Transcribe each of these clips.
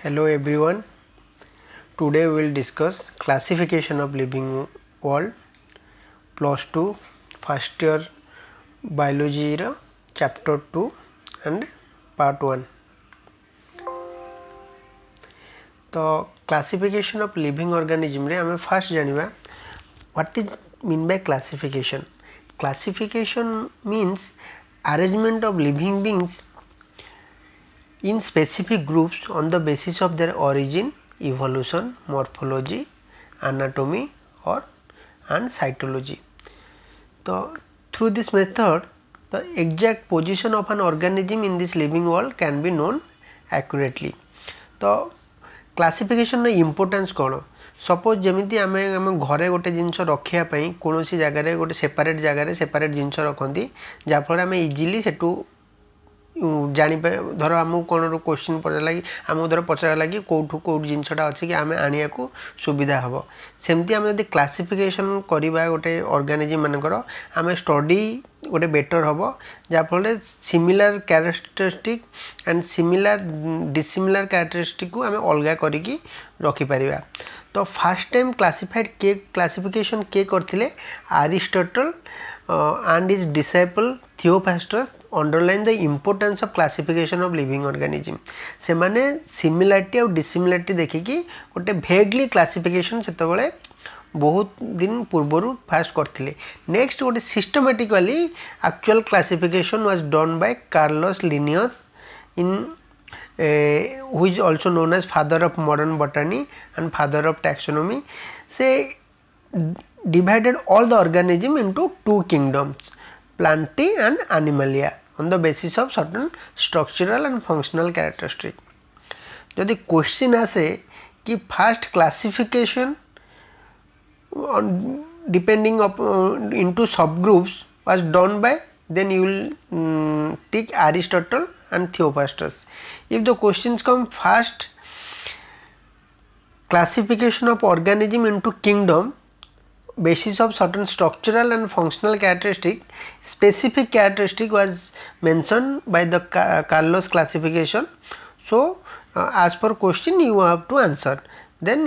Hello everyone. Today we will discuss classification of living world plus 2 first year biology era chapter 2 and part 1. तो classification of living organism रे हमें first जानिबा what is mean by classification. Classification means arrangement of living beings in specific groups on the basis of their origin, evolution, morphology, anatomy or and cytology. So, through this method the exact position of an organism in this living world can be known accurately. तो classification importance कौन suppose जमीती आम आम घरे गोटे जिनस रखापी कौन जगार गोटे separate जगार सेपरेट जिनस रखती जहाँफल आम इजिली सेठू जानी धर आमको कौन क्वेश्चन पचारा कि आमको धर पचारा कि कौटू कौट जिनसटा अच्छी कि आम आने को सुविधा हम सेमती आम जब क्लासिफिकेशन करवा गोटे ऑर्गेनिज्म मानकर आम स्टडी गोटे बेटर हम जहाँफल similar characteristic and similar dissimilar characteristic को आम अलग करके रखिपर। तो फास्ट टाइम क्लासिफिकेशन किए करथिले Aristotle and his disciple Theophrastus underline the importance of classification of living organism. से माने सिमिलरिटी और डिसिमिलरिटी देखिकी गोटे भेगली क्लासिफिकेशन सेतबेले बहुत दिन पूर्वर फास्ट करथिले। नेक्स्ट गोटे systematically actual classification was done by Carlos Linnaeus in who is also known as father of modern botany and father of taxonomy. Say divided all the organism into two kingdoms, Plantae and Animalia, on the basis of certain structural and functional characteristics. यदि question आसे कि first classification depending into subgroups was done by, then you will take Aristotle and Theophrastus. If the questions come first classification of organism into kingdom basis of certain structural and functional characteristic, specific characteristic was mentioned by the Carlos classification. So as per question you have to answer. Then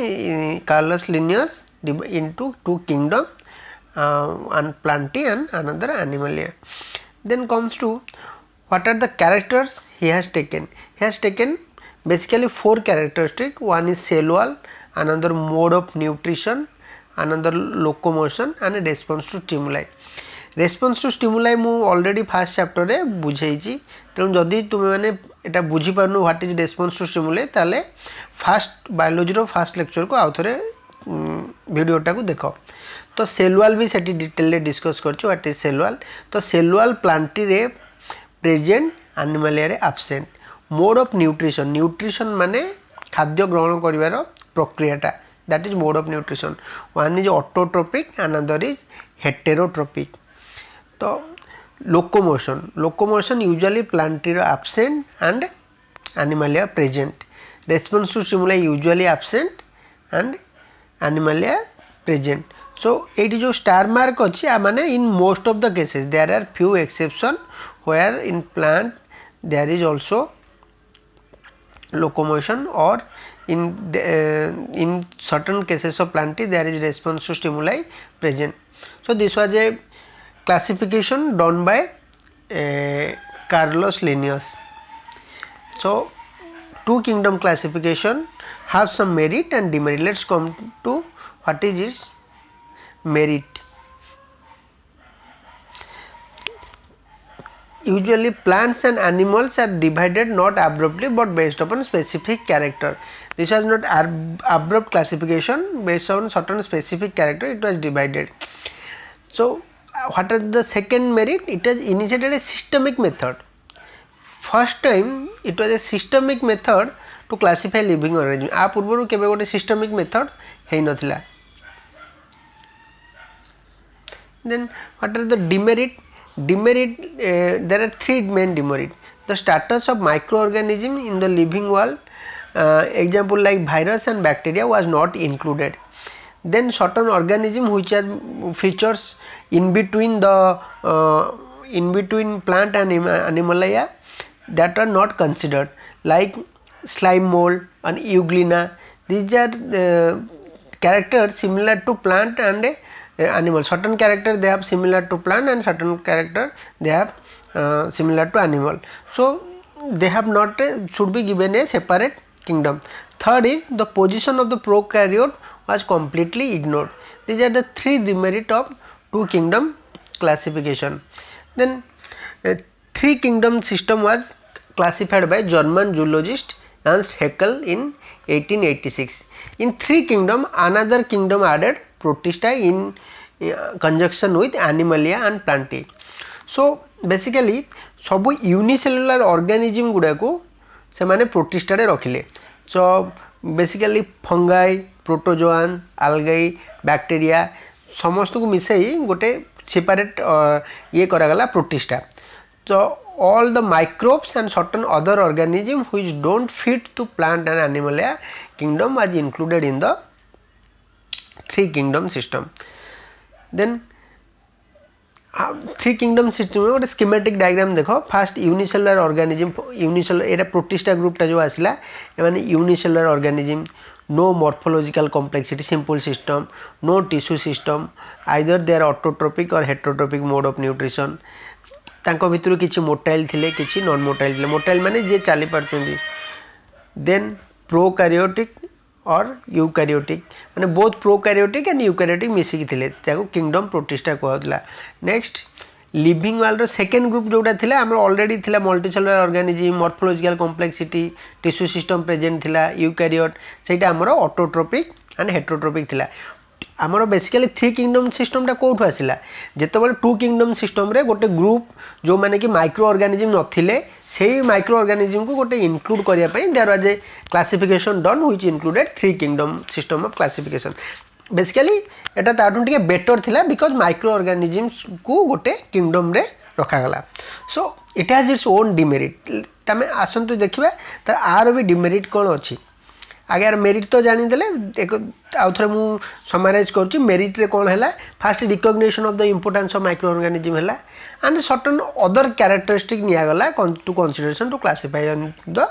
Carlos Linnaeus into two kingdom, and Plantae and another Animalia. Then comes to what are the characters he has taken. He has taken basically four characteristics. One is cell wall, another mode of nutrition, another locomotion and a response to stimuli. Response to stimuli मु already first chapter रे बुझाई तेणु जदि तुम्हें मैंने एटा बुझी पारनु what is response to stimuli ताले फास्ट बायोलॉजी रो फास्ट लेक्चर को आउ थरे वीडियोटा को देखो। तो सेल वॉल भी सेठी डिटेल रे डिस्कस करछु व्हाट इज सेल वॉल। तो सेल वॉल प्लांटी रे प्रेजेंट, एनिमलिया रे absent. Mode of nutrition, nutrition माने खाद्य ग्रहण करिवार प्रक्रियाटा, that is mode of nutrition. One is autotrophic, another is heterotrophic. तो locomotion, locomotion usually Plantae absent and Animalia present. Response to stimuli usually absent and Animalia present. So it is जो star mark अच्छी माने in most of the cases there are few exception where in plant there is also locomotion or in certain cases of Plantae there is response to stimuli present. So this was a classification done by Carlos Linnaeus. So two kingdom classification have some merit and demerit. Let's come to what is its merit. Usually plants and animals are divided not abruptly but based upon specific character. This was not abrupt classification, based on certain specific character it was divided. So what is the second merit? It has initiated a systemic method. First time it was a systemic method to classify living organism. आ पूर्व केबे गोटे systemic method हेई नथिला. Then what are the demerit? Demerit, there are three main demerit. The status of microorganism in the living world, example like virus and bacteria was not included. Then certain organism which are features in between the plant and animalia that are not considered, like slime mold and euglena. These are characters similar to plant and animal. Certain character they have similar to plant and certain character they have similar to animal. So they have not should be given a separate kingdom. Third is the position of the prokaryote was completely ignored. These are the three demerit of two kingdom classification. Then three kingdom system was classified by German zoologist Ernst Haeckel in 1886. In three kingdom, another kingdom added Protista in conjunction with Animalia and Plantae. So basically सब unicellular organism गुड़ा को से माने Protista रे रखिले. So basically fungi, protozoan, algae, bacteria समस्त को मिसई गोटे सेपरेट ये करागला Protista. So all the microbes and certain other organisms which don't fit to plant and animalia kingdom was included in the three kingdom system. Then three kingdom system में गोटे schematic diagram देख. First unicellular organism, unicellular एटा Protista ग्रुपटा जो आसला एमाने unicellular organism, no morphological complexity, simple system, no tissue system, either they are autotrophic और heterotrophic mode of nutrition. तांको भितर किछि मोटाइल थिले, किछि नॉन मोटाइल थिले. मोटाइल माने जे चाली पारछन्ती. देन प्रोकैरियोटिक और यूकैरियोटिक माने बोथ प्रोकैरियोटिक एंड यूकैरियोटिक मिसिकी थिले, ताको किंगडम प्रोटिस्टा कहउतला. नेक्स्ट लिविंग वर्ल्ड रो सेकेंड ग्रुप जोटा थिला हमर ऑलरेडी थिला multicellular organism, morphological complexity, tissue system present थिला. यूकैरियोट सेटा हमर ऑटोट्रोपिक एंड हेटेरोट्रोपिक थिला. आमर बेसिकली थ्री किंगडम सिस्टम कौटू आसला जिते टू किंगडम सिस्टम रे गोटे ग्रुप जो माने कि माइक्रो ऑर्गेनिज्म नथिले से माइक्रो ऑर्गेनिज्म को गोटे इनक्लूड करिया पई there was a classification done which included three kingdom system of classification. Basically एटा ताठू टिके बेटर थिला बिकॉज माइक्रो ऑर्गेनिज्म्स को गोटे किंगडम रे रखा गला. So it has its own demerit. तमे आसंतु देखिबा तार आर भी डिमेरिट कोन अछि. आगे यार मेरिट तो जानीदे एक आउ थे मुझे समराइज कर मेरिट रे कौन है. First recognition of the importance of micro organism है एंड सर्टन अदर कैरेक्टरिस्टिक निगला to consideration to classify the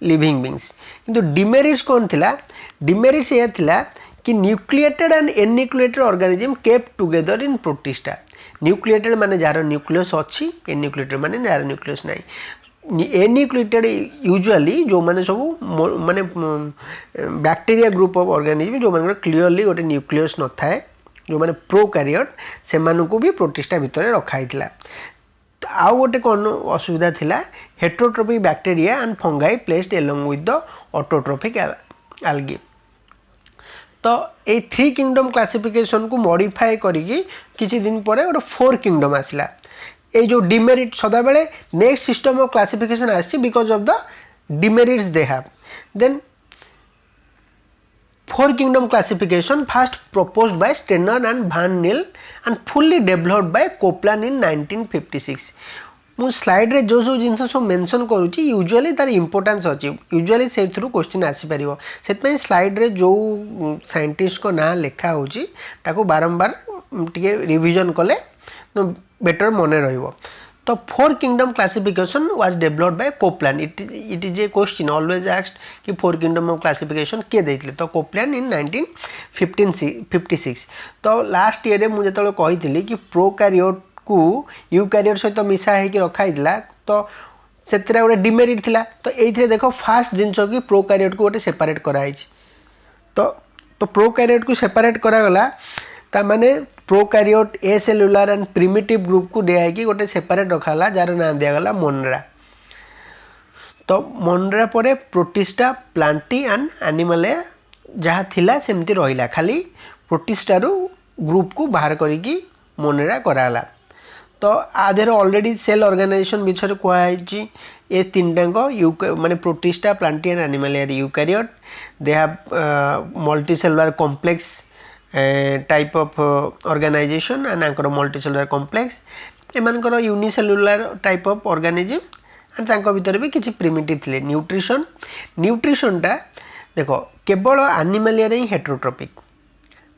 living beings. किंतु डिमेरिट्स कौन थिला. डिमेरिट्स ये थिला कि nucleated and anucleated organism kept together in Protista. Nucleated माने जार न्यूक्लियस अच्छी, एन्यूक्लिएटेड माने जार न्यूक्लियस नहीं. एन्यूक्लिएटेड यूजुअली जो माने सब माने बैक्टीरिया ग्रुप ऑफ ऑर्गेनिज्म जो माने क्लियरली गोटे न्यूक्लियस न थाए, जो माने प्रोकैरियोट से मानकू भी प्रोटिस्टा भितर रखाई थिला. आउ गोटे कौन असुविधा थिला heterotrophic bacteria and fungi placed along with the autotrophic algae. तो ये थ्री किंगडम क्लासिफिकेशन को मॉडिफाई करिकी किछि दिन परे गोटे फोर किंगडम आसला. ये जो डिमेरिट सदा बेले नेक्स्ट सिस्टम ऑफ क्लासिफिकेशन आसी because of the demerits they have. Then four kingdom classification first proposed by Stanier and van Niel and fully developed by Copeland in 1956. मु स्लाइड रे जो जो जिनस सब मेंशन करूची यूजुअली तार इंपोर्टेंस अछि. Usually से थ्रू क्वेश्चन आसी परिबो. सेतपई स्लाइड रे जो साइंटिस्ट को ना लिखा होची ताको बारंबार टिके रिवीजन कले तो बेटर मने रहिबो. तो four kingdom classification was developed by Copeland. It is a question always asked कि फोर किंगडम ऑफ क्लासिफिकेशन के देथिले. तो कोपलान इन 1956. तो लास्ट ईयर रे मु जेतले कहितली कि प्रोकैरियोट को यूकैरियोट सहित मिसा है कि रखाइला तो सेतरा गोटे डिमेरिट थिला. तो एइथरे देखो फास्ट जिंस कि प्रोकैरियोट को गोटे सेपरेट कराई. तो प्रोकैरियोट को सेपरेट करा गला ता माने prokaryote A cellular and primitive group को दिया कि गोटे सेपरेट रखाला जार ना दिया गला मोनरा. तो मोनरा परे प्रोटिस्टा, प्लांटी एंड एनिमलिया जहाँ थिला सेमती रहिला. खाली प्रोटिस्टा रू ग्रुप को बाहर करिकी मोनरा कराला. तो आधेर ऑलरेडी सेल ऑर्गेनाइजेशन विषय कहुई. ये तीन टाक माने Protista, Plantae and Animalia eukaryote they have multicellular complex type of organisation and आंकर मल्टीसेलुलर कॉम्प्लेक्स. एमानकर unicellular type of organism and तांको भीतर भी किछि प्रिमिटिव थिले. न्यूट्रिशनटा देखो केवल एनिमलिया रे हेटेरोट्रोपिक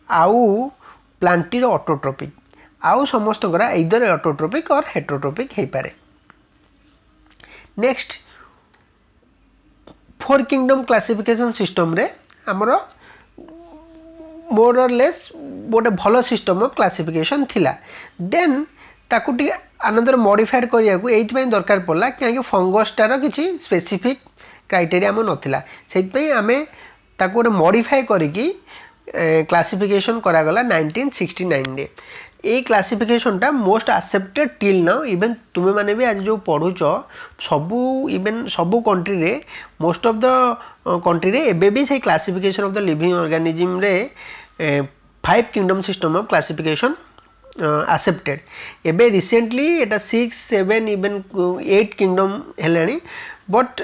आउ प्लांटी रो ऑटोट्रोपिक आउ समस्त करा इधर ऑटोट्रोपिक और हेटेरोट्रोपिक हे पारे. Next four kingdom classification system रे हमरो मोर और लेस गोटे भल सिस्टम ऑफ क्लासिफिकेशन थिला देन ताकू टी अनदर मॉडिफाइड करिया को एइथ पई दरकार पड़ला कि फंगस टार किछि स्पेसिफिक क्राइटेरिया हम नथिला सेइत पई हमें ताकू गोटे मॉडिफाई करिकी क्लासिफिकेशन करा गला 1969 रे ए क्लासिफिकेशन टा most accepted till now even तुमे माने भी आज जो पढुछ सबु इवन सबु कंट्री रे मोस्ट ऑफ द कंट्री रे एबे भी से classification of the living organism रे 5 kingdom system of classification accepted एबे रिसेंटली एटा 6 7 इवन 8 किंगडम हेलानी but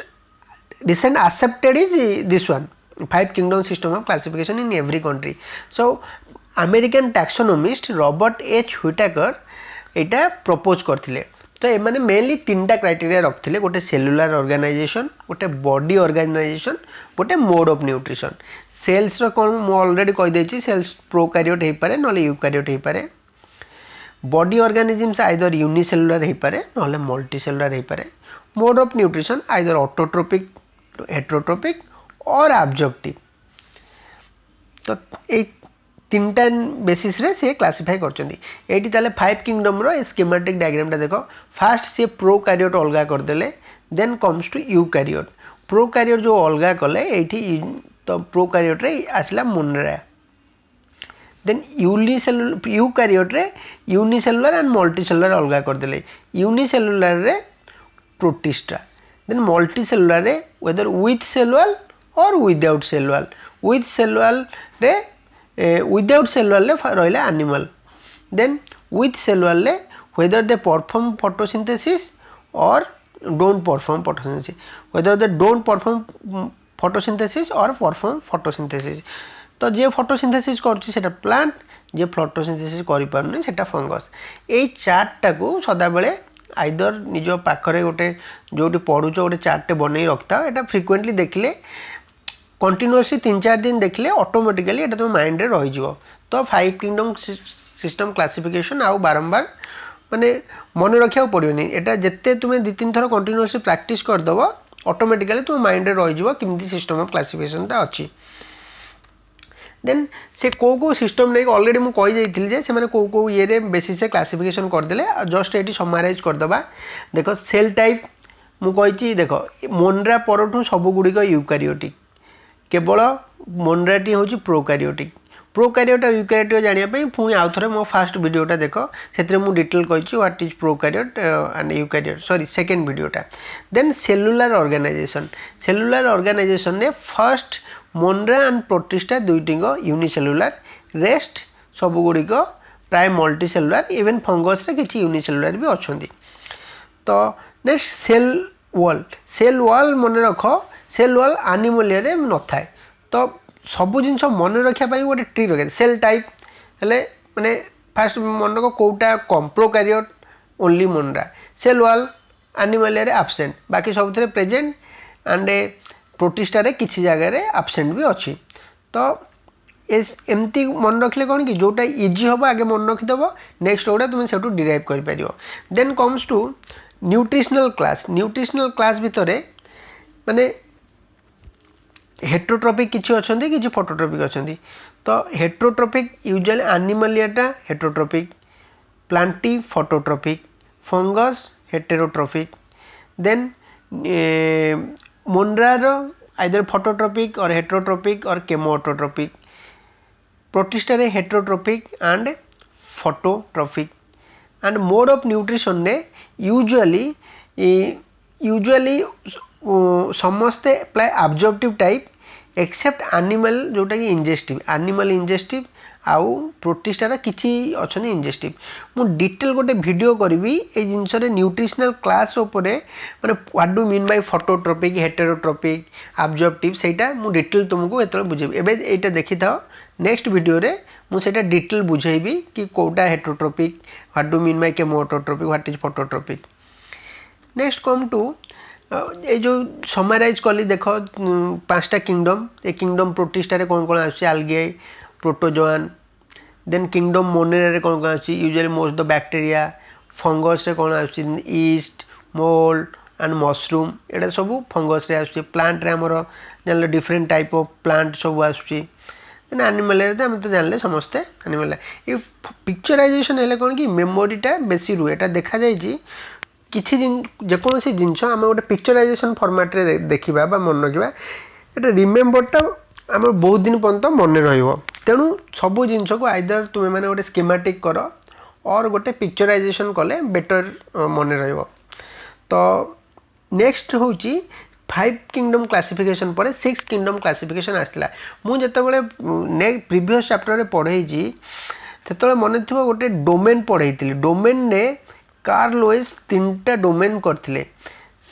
recent accepted is this one 5 kingdom system of classification in every country. So American taxonomist Robert H Whitaker Etah propose करथिले तो ए माने mainly तीनटा criteria रखथिले गोटे cellular organisation गोटे body organisation गोटे मोड ऑफ न्यूट्रिशन सेल्स रो कोन मो already कहि देछि सेल्स प्रोकैरियोट हे पारे नले यूकैरियोट हे पारे बॉडी ऑर्गेनिजम्स आइदर यूनिसेलुलर हे पारे नले मल्टीसेलुलर हे पारे mode of nutrition either autotrophic heterotrophic और ऑब्जेक्टिव तो ए तीनटा बेसिस रे से क्लासिफाई करचंदी एटी ताले 5 किंगडम रो स्कीमेटिक डायग्राम टा देखो फर्स्ट से प्रोकैरियोट अलगा कर देले then comes to eukaryote prokaryote जो अलगा कले एटी तो प्रोकैरियोट रे आसला मोनरा देन यूनिसेलुलर यूकैरियोट रे यूनिसेलुलर एंड मल्टीसेलुलर अलगा कर देले यूनिसेलुलर रे प्रोटिस्टा then multicellular रे whether with cellular or without cellular with cellular रे without cellular रे रहिला animal then with cellular रे whether they perform photosynthesis or don't perform photosynthesis whether they don't perform photosynthesis or perform photosynthesis तो जे photosynthesis करछि सेटा plant जे photosynthesis करि पारने सेटा fungus ए chart टाको सदा बेले आइदर निज पाखरे गोटे जोटी पढ़ुच गोटे चार्टे बनै रखता एटा फ्रिक्वेंटली देखले कंटिन्यूअसली 3-4 दिन देखले ऑटोमेटिकली एटा तो माइंड रे रहि जिवो तो 5 किंगडम सिस्टम क्लासिफिकेशन आउ बारंबार माने मन रखिया पड़ियोनी एटा जत्ते तुमे 2-3 थर कंटिन्यूअसली प्रैक्टिस कर दबो ऑटोमेटिकली तुम माइंड रे रहि जिवो किमती सिस्टम ऑफ क्लासिफिकेशन ता अछि देन से को सिस्टम नहीं ऑलरेडी मु कहि जाइथिल जे से माने को ये रे बेसिस से क्लासिफिकेशन कर देले जस्ट एटी समराइज कर दबा देखो सेल टाइप मु कहिची देखो मोनरा परठू सब गुडी को यूकैरियोटिक केवल मोनराटी होची प्रोकैरियोट और यूकैरियोट जानिया पई पुनी आउ थरे मो फर्स्ट वीडियोटा देखो सेतरे मु डिटेल कहिची what is prokaryote and eukaryote sorry second वीडियोटा देन सेलुलर ऑर्गेनाइजेशन ने फर्स्ट मोनरा एंड प्रोटिस्टा दुईटी यूनिसेलुलर रेस्ट सब गुड़िक प्राय मल्टीसेलुलर इवन फंगस रे किछि यूनिसेलुलर भी अछंती तो नेक्स्ट सेल वॉल मन रख सेल वॉल एनिमलिया रे न थाए तो सब जिनस मन रखिया पई गोटे ट्री रखे सेल टाइप हेले माने फास्ट मन रख कोटा कम prokaryote only Monera cell wall Animalia रे एब्सेंट बाकी सबथरे प्रेजेंट एंड प्रोटिस्टा रे किछि जगह रे एब्सेंट भी अच्छी तो एमती मन रखले कौन कि जोटा इजी हम आगे मन रखिदेव नेक्स्ट गोटा तुम से डिराइव कर पारियो then comes to nutritional class भितर माने हेट्रोट्रोपिक किछि अछंती किछि फोटोट्रोपिक अछंती तो हेट्रोट्रोपिक यूजुअली एनिमलियाटा heterotrophic Plantae phototrophic fungus heterotrophic then मोनरार आइदर फोटोट्रोपिक और हेट्रोट्रोपिक और केमोटोट्रोपिक प्रोटिस्टा रे heterotrophic and phototrophic and mode of nutrition ने यूजुअली समस्ते प्राय ऑब्जेक्टिव टाइप एक्सेप्ट एनिमल जोटा कि इंजेस्टिव आउ प्रोटिस्टा किछि अछन इंजेस्टिव मु डिटेल गोटे वीडियो करबी ए जिंस रे न्यूट्रिशनल क्लास उपरे माने what do mean by phototrophic heterotrophic absorptive सेटा मु डिटेल तुमको एतल बुझेबी एबे एटा देखि थाओ नेक्स्ट वीडियो रे मु सेटा डिटेल बुझेबी कि कोटा heterotrophic what do mean by chemoautotrophic what is phototrophic next come to ये जो समराइज कली देख 5टा किंगडम ए किंगडम प्रोटिस्टा रे कोन कोन आछि algae protozoan then kingdom Monera रे कोन कोन आछि usually most the bacteria fungus रे कोन आछि ईस्ट मोल्ड एंड मशरूम एटा सब फंगस रे आसुची प्लांट रे हमर जानले डिफरेंट टाइप ऑफ प्लांट सब आसुची देन एनिमल रे हम तो जानले समस्ते एनिमल ये पिक्चराइजेशन हेले कोन कि मेमोरीटा बेसी रुए एटा देखा जाय जी किछि जेकोसी जिनस आम गोटे पिक्चराइजेशन फॉर्मेट रे देखिबा बा मन रखिबा एटा रिमेम्बरटा आम बहुत दिन पर्यंत मन रहिबो तेणु सबू जिनस को आइदर तुमे माने गोटे स्कीमेटिक कर और गोटे पिक्चराइजेशन कले बेटर मन रहिबो तो नेक्स्ट होची 5 किंगडम क्लासिफिकेशन पर 6 किंगडम क्लासिफिकेशन आसला मु जेतेबेले नेक्स्ट प्रीवियस चैप्टर रे पढै जी तेतबेले मन थिबो गोटे डोमेन पढैतिली डोमेन ने कार्ल लुइस 3टा डोमेन करथिले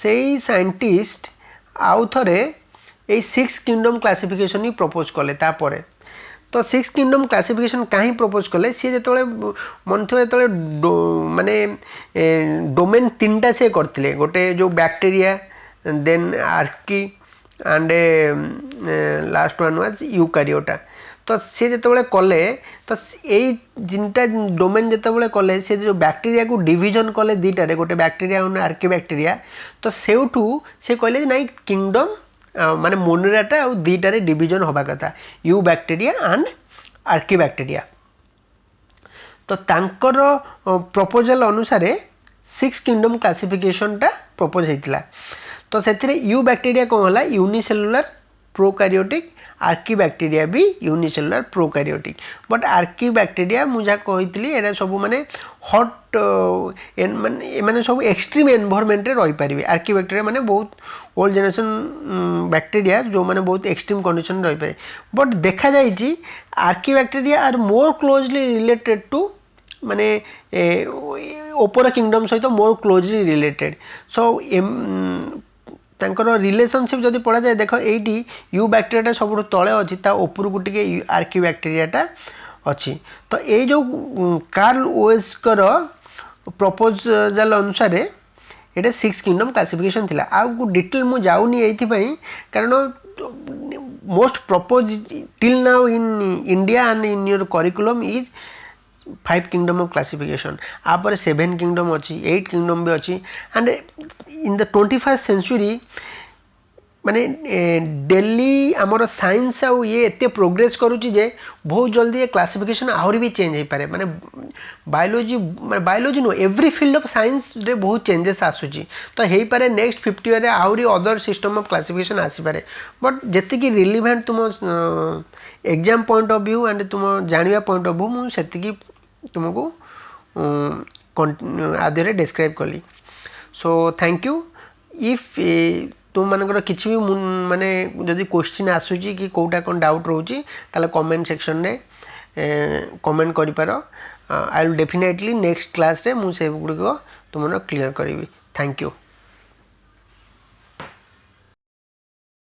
सेही साइंटिस्ट आउ थरे ए 6 किंगडम क्लासिफिकेशन ही प्रपोज कले तापरे तो 6 किंगडम क्लासिफिकेशन कहीं प्रपोज कले सी जो मन थो जो माने डोमेन 3टा से करथिले गोटे जो bacteria then archaea and last one was Eukaryota तो सी जो कले तो यही 3टा डोमेन जो कले सी जो बैक्टीरिया को डिविजन कले दुटारे गोटे बैक्टीरिया और आर्की बैक्टीरिया तो सेउठू से कहले नहीं किंगडम माने मोनेराटा और दुटारे डिविजन होबा कथा you bacteria and Archie bacteria तो तांकर प्रपोजल अनुसार 6 किंगडम क्लासिफिकेशन टा प्रपोज होइतिला तो सेथिरे यू बैक्टीरिया कोन होला यूनिसेलुलर प्रोकैरियोटिक आर्की बैक्टीरिया भी unicellular prokaryotic but Archie bacteria मुझा कहितली एरा सब माने हॉट माने सब एक्सट्रीम एनवायरनमेंट रे रही पारिबे आर्की बैक्टीरिया माने बहुत ओल्ड जनरेशन बैक्टीरिया जो माने बहुत एक्सट्रीम कंडीशन रही पारे बट देखा जाय जी archaea bacteria are more closely related to माने ओपर किंगडम सहित मोर क्लोजली रिलेटेड सो तांकर रिलेशनशिप जदि पढ़ा जाए देख एटी यू बैक्टीरिया सब तले अच्छी ऊपर को टे आर्की बैक्टीरिया अच्छी तो ये जो कार्ल लुइस कर प्रपोजल अनुसार ये 6 किंगडम क्लासिफिकेशन थिला आ डिटेल मु जाऊनी एथि कारण most propose till now in India and in your curriculum is 5 kingdom of classification आपर 7 किंगडम अच्छी 8 किंगडम भी अच्छी and in the 21st century माने डेली आमर साइंस आउ ये एते प्रोग्रेस करूची जे बहुत जल्दी ये क्लासिफिकेशन आहुरी भी चेंज हो पारे माने biology know every field of science रे बहुत चेंजेस आसुची तो हेई पारे नेक्स्ट 50 ईयर रे आहुरी अदर सिस्टम ऑफ क्लासिफिकेशन आसी पारे बट जेते की रिलेवेंट तुम exam point of view and तुम जानिया पॉइंट ऑफ व्यू मु सेति की तुमको आधे डिस्क्राइब कली सो थैंक यू इफ तुम मानकर किसी भी माने जदि क्वेश्चन आसूची कि कोटा कौन डाउट रोची ताले कमेंट सेक्शन ने कमेंट करि पारो I will definitely next class रे मु से गुडी को तुमनो क्लियर करिवि थैंक यू।